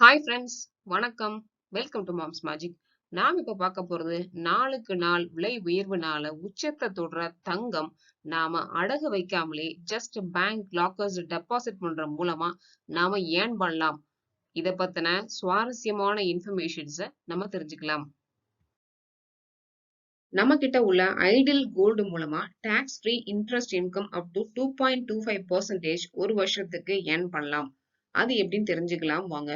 Hi friends, வணக்கம். Welcome to moms magic. நாம் இப்ப பார்க்க போறது நாளுக்கு நாள் விலை உயர்வுனால உச்சத்தை தொடுற தங்கம் நாம அடகு வைக்காமலே ஜஸ்ட் பேங்க் லாக்கர்ஸ் டெபாசிட் பண்ற மூலமா நாம ஏர்ன் பண்ணலாம். இத பத்தின சுவாரஸ்யமான இன்ஃபர்மேஷன்ஸ நம்ம தெரிஞ்சுக்கலாம். நம்ம கிட்ட உள்ள ஐடில் கோல்டு மூலமா tax free interest income up to 2.25% ஒரு வருஷத்துக்கு ஏர்ன் பண்ணலாம். அது எப்படின்னு தெரிஞ்சுக்கலாம் வாங்க.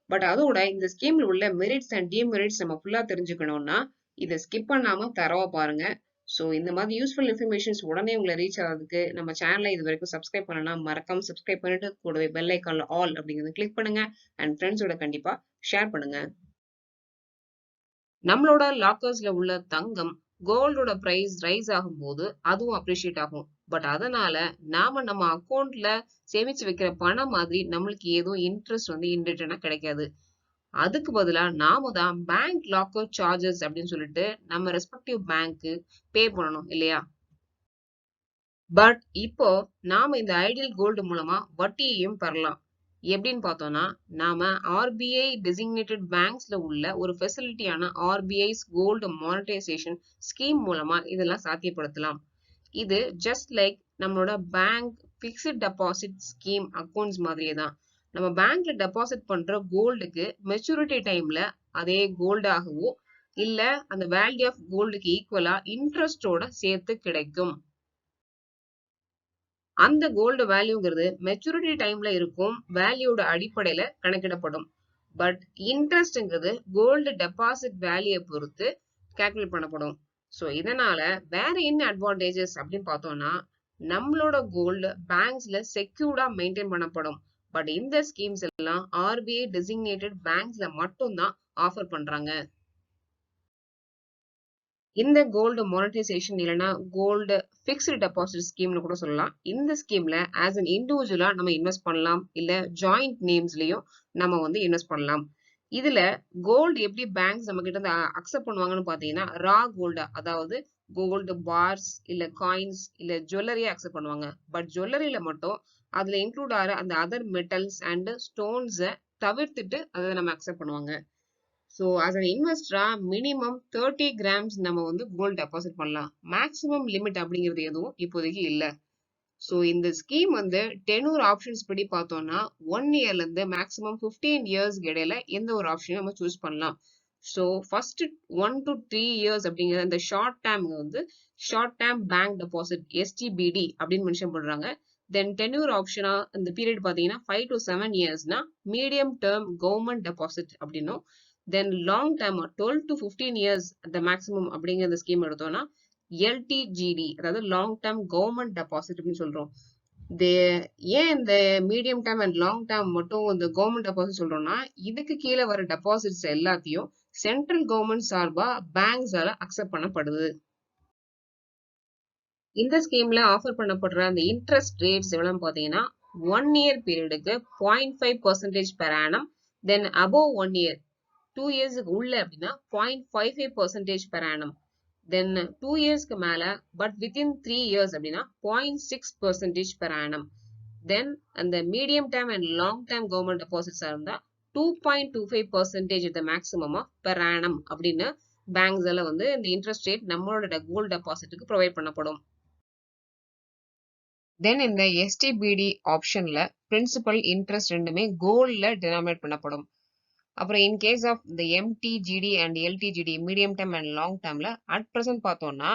பட் அதோட இந்த ஸ்கீம்ல உள்ள மெரிட்ஸ் அண்ட் டிமெரிட்ஸ் நம்ம ஃபுல்லா தெரிஞ்சுக்கணும்னா இதை ஸ்கிப் பண்ணாம தரவா பாருங்க. ஸோ இந்த மாதிரி யூஸ்ஃபுல் இன்ஃபர்மேஷன்ஸ் உடனே உங்களை ரீச் ஆகிறதுக்கு நம்ம சேனலை இது வரைக்கும் சப்ஸ்கிரைப் பண்ணலாம், மறக்காம சப்ஸ்கிரைப் பண்ணிட்டு கூடவே பெல் ஐக்கான்ல ஆல் அப்படிங்கிறத கிளிக் பண்ணுங்க அண்ட் ஃப்ரெண்ட்ஸோட கண்டிப்பா ஷேர் பண்ணுங்க. நம்மளோட லாக்கர்ஸ்ல உள்ள தங்கம் கோல்டோட பிரைஸ் ரைஸ் ஆகும்போது அதுவும் அப்ரிஷியேட் ஆகும். பட் அதனால நாம நம்ம அக்கௌண்ட்ல சேமிச்சு வைக்கிற பணம் மாதிரி நம்மளுக்கு எதுவும் இன்ட்ரெஸ்ட் இன்ரிட்டனா கிடைக்காது. அதுக்கு பதிலா நாம தான் பேங்க் லாக்கர் சார்ஜஸ் அப்படின்னு சொல்லிட்டு நம்ம ரெஸ்பெக்டிவ் பேங்க்கு பே பண்ணணும் இல்லையா? பட் இப்போ நாம இந்த ஐடியல் கோல்டு மூலமா வட்டியையும் பெறலாம். எப்படின்னு பார்த்தோம்னா, நாம ஆர்பிஐ டெசிக்னேட்டட் பேங்க்ஸ்ல உள்ள ஒரு ஃபெசிலிட்டியான ஆர்பிஐஸ் கோல்டு மானிட்டைசேஷன் ஸ்கீம் மூலமா இதெல்லாம் சாத்தியப்படுத்தலாம். இது ஜஸ்ட் லைக் நம்மளோட bank fixed deposit scheme accounts மாதிரியே தான். நம்ம பேங்க்ல டெபாசிட் பண்ற கோல்டுக்கு மெச்சூரிட்டி டைம்ல அதே கோல்டாகவோ இல்ல அந்த வேல்யூ ஆஃப் கோல்டுக்கு ஈக்குவலா இன்ட்ரெஸ்டோட சேர்த்து கிடைக்கும். அந்த கோல்டு வேல்யூங்கிறது மெச்சூரிட்டி டைம்ல இருக்கும் வேல்யூட அடிப்படையில கணக்கிடப்படும். பட் இன்ட்ரெஸ்ட்ங்கிறது கோல்டு டெபாசிட் வேல்யூ பொறுத்து கால்குலேட் பண்ணப்படும். ஸோ இதனால வேற என்ன அட்வான்டேஜஸ் அப்படின்னு பார்த்தோம்னா, நம்மளோட கோல்டு பேங்க்ஸ்ல செக்யூர்டா மெயின்டைன் பண்ணப்படும். பட் இந்த ஸ்கீம்ஸ் எல்லாம் ஆர்பிஐ டெசிக்னேட்டட் பேங்க்ஸ்ல மட்டும் தான் ஆஃபர் பண்றாங்க. இந்த கோல்டு மானிட்டைசேஷன் இல்லைன்னா கோல்டு பிக்ஸ்டு டெபாசிட் ஸ்கீம்னு கூட சொல்லலாம். இந்த ஸ்கீம்ல ஆஸ் அன் இண்டிவிஜுவலா நம்ம இன்வெஸ்ட் பண்ணலாம், இல்ல ஜாயிண்ட் நேம்ஸ்லயும் நம்ம இன்வெஸ்ட் பண்ணலாம். இதுல கோல்டு எப்படி பேங்க்ஸ் நம்ம கிட்ட இருந்து அக்செப்ட் பண்ணுவாங்கன்னு பாத்தீங்கன்னா, ரா கோல்டா, அதாவது கோல்டு பார்ஸ் இல்ல காயின்ஸ் இல்ல ஜுவல்லரியா அக்செப்ட் பண்ணுவாங்க. பட் ஜுவல்லரியில மட்டும் அதுல இன்க்ளூட் ஆகிற அந்த அதர் மெட்டல்ஸ் அண்ட் ஸ்டோன்ஸை தவிர்த்துட்டு அதை நம்ம அக்செப்ட் பண்ணுவாங்க. So as an investor minimum 30 grams நம்ம கோல்டு டெபாசிட் பண்ணலாம். மேக்ஸிமம் லிமிட் அப்படிங்கிறது எதுவும் இப்போதைக்கு இல்லை. ஸோ இந்த ஸ்கீம் டெனூர் ஆப்ஷன்ஸ் படி பார்த்தோம்னா 1 இயர்ல இருந்து மேக்ஸிமம் 15 இயர்ஸ்க்கு இடையில எந்த ஒரு ஆப்ஷனையும் நம்ம சூஸ் பண்ணலாம். ஸோ ஃபர்ஸ்ட் 1 to 3 இயர்ஸ் அப்படிங்கிற இந்த short term short term bank deposit STBD அப்படின்னு மென்ஷன் பண்றாங்க. தென் டெனூர் ஆப்ஷனா இந்த பீரியட் பார்த்தீங்கன்னா 5 to 7 இயர்ஸ்னா மீடியம் டேர்ம் கவர்மெண்ட் டெபாசிட் அப்படின்னும், then long term 12 to 15 years அந்த மேக்ஸிமம் அப்படிங்கிற இந்த ஸ்கீம் எடுத்தோம்னா எல்டிஜிடி, அதாவது லாங் டேர்ம் கவர்மெண்ட் டெபாசிட் அப்படின்னு சொல்றோம். ஏன் இந்த medium term and long term மட்டும் இந்த கவர்மெண்ட் டெபாசிட் சொல்றோம்னா, இதுக்கு கீழே வர டெபாசிட்ஸ் எல்லாத்தையும் சென்ட்ரல் கவர்மெண்ட் சார்பா பேங்க்ஸால அக்செப்ட் பண்ணப்படுது. இந்த ஸ்கீம்ல ஆஃபர் பண்ணப்படுற அந்த இன்ட்ரெஸ்ட் ரேட்ஸ் எவ்வளவு பாத்தீங்கன்னா 1 இயர் பீரியடுக்கு 0.5% பெர் ஆனம், தென் அபோவ் 1 இயர் 2 இயர்ஸ்க்கு உள்ள அப்படின்னா 0.55% பெர் ஆனம், தென் 2 இயர்ஸ்க்கு மேல பட் வித்தின் 3 இயர்ஸ் அப்படின்னா 0.6% பெர் ஆனம், தென் அந்த medium term and long term government டெபாசிட்ஸா இருந்தா 2.25% இந்த மேக்ஸிமம் ஆஃப் பெர் ஆனம் அப்படின்னு பேங்க்ஸ்ல இந்த இன்ட்ரெஸ்ட் ரேட் நம்மளோட கோல்டு டெபாசிட்டுக்கு ப்ரொவைட் பண்ணப்படும். தென் இந்த எஸ்டிபிடி ஆப்ஷன்ல பிரின்சிபல் இன்ட்ரெஸ்ட் ரெண்டுமே கோல்ட்ல டினாமினேட் பண்ணப்படும். அப்புறம் இன் கேஸ் ஆஃப் இந்த MTGD and LTGD medium term and long டேர்ம்ல அட் பிரசன்ட் பார்த்தோம்னா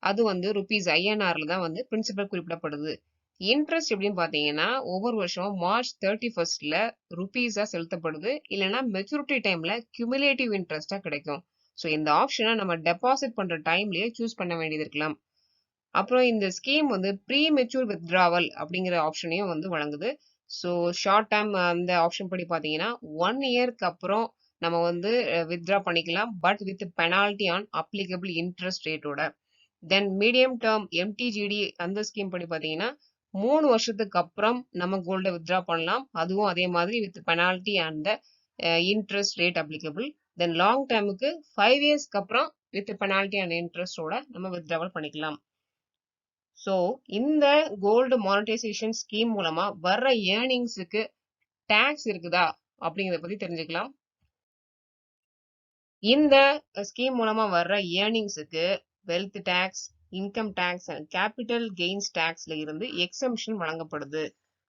அது ருபீஸ் ஐஎன்ஆர்ல தான் பிரின்சிபல் குறிப்பிடப்படுது. இன்ட்ரெஸ்ட் எப்படின்னு பாத்தீங்கன்னா ஒவ்வொரு வருஷம் மார்ச் 31st ருபீஸா செலுத்தப்படுது, இல்லைன்னா மெச்சூரிட்டி டைம்ல கியூமுலேட்டிவ் இன்ட்ரெஸ்டா கிடைக்கும். ஸோ இந்த ஆப்ஷனை நம்ம டெபாசிட் பண்ற டைம்லயே சூஸ் பண்ண வேண்டியது இருக்கலாம். அப்புறம் இந்த ஸ்கீம் ப்ரீ மெச்சூர் வித்ட்ராவல் அப்படிங்கிற ஆப்ஷனையும் வழங்குது. ஸோ ஷார்ட் டேர்ம் அந்த ஆப்ஷன் படி பார்த்தீங்கன்னா 1 இயர்க்கு அப்புறம் நம்ம வித்ட்ரா பண்ணிக்கலாம், but with penalty on applicable interest ரேட்டோட. தென் மீடியம் டேர்ம் எம்டிஜிடி அந்த ஸ்கீம் படி பார்த்தீங்கன்னா 3 வருஷத்துக்கு அப்புறம் நம்ம கோல்டை வித்ட்ரா பண்ணலாம், அதுவும் அதே மாதிரி with penalty and interest rate applicable. Then long டேர்முக்கு 5 இயர்ஸ்க்கு அப்புறம் வித் பெனால்டி அண்ட் இன்ட்ரெஸ்டோட நம்ம வித்ட்ராவல் பண்ணிக்கலாம். ஸோ இந்த கோல்டு மானிட்டைசேஷன் ஸ்கீம் மூலமா வர்ற ஏர்னிங்ஸுக்கு டாக்ஸ் இருக்குதா அப்படிங்கிறத பத்தி தெரிஞ்சுக்கலாம். இந்த ஸ்கீம் மூலமா வர்ற ஏர்னிங்ஸுக்கு wealth tax, income tax and capital gains டேக்ஸ்ல இருந்து எக்ஸம்ஷன் வழங்கப்படுது.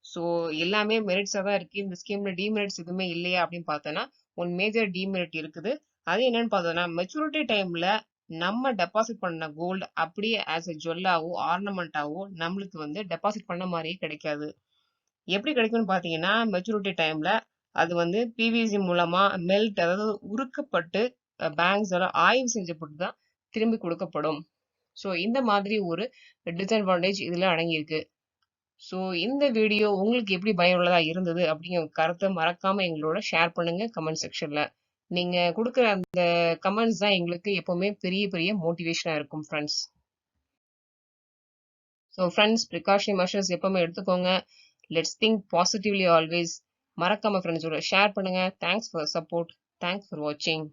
ஸோ எல்லாமே மெரிட்ஸா தான் இருக்கு. இந்த ஸ்கீம்ல டிமெரிட்ஸ் எதுவுமே இல்லையா அப்படின்னு பார்த்தோன்னா ஒன் மேஜர் டிமெரிட் இருக்குது. அது என்னன்னு பார்த்தோம்னா மெச்சூரிட்டி டைம்ல நம்ம டெபாசிட் பண்ண கோல்டு அப்படியே ஆஸ் எ ஜுவல்லாவோ ஆர்னமெண்டாவோ நம்மளுக்கு வந்து டெபாசிட் பண்ண மாதிரியே கிடைக்காது. எப்படி கிடைக்கும்னு பார்த்தீங்கன்னா மெச்சூரிட்டி டைம்ல அது வந்து பிவிசி மூலமா மெல்ட், அதாவது உருக்கப்பட்டு பேங்க்ஸோட ஆய்வு செஞ்சப்பட்டு தான் திரும்பி கொடுக்கப்படும். ஸோ இந்த மாதிரி ஒரு டிஸ்அட்வான்டேஜ் இதுல அடங்கியிருக்கு. ஸோ இந்த வீடியோ உங்களுக்கு எப்படி பயனுள்ளதா இருந்தது அப்படிங்கிற கருத்தை மறக்காம எங்களோட ஷேர் பண்ணுங்க கமெண்ட் செக்ஷன்ல. நீங்க கொடுக்குற அந்த கமெண்ட்ஸ் தான் எங்களுக்கு எப்பவுமே பெரிய பெரிய மோட்டிவேஷனா இருக்கும் friends. So friends, precautionary measures எப்பவுமே எடுத்துக்கோங்க. Let's think positively always. மறக்காம ஃப்ரெண்ட்ஸோட ஷேர் பண்ணுங்க. Thanks for support. Thanks for வாட்சிங்.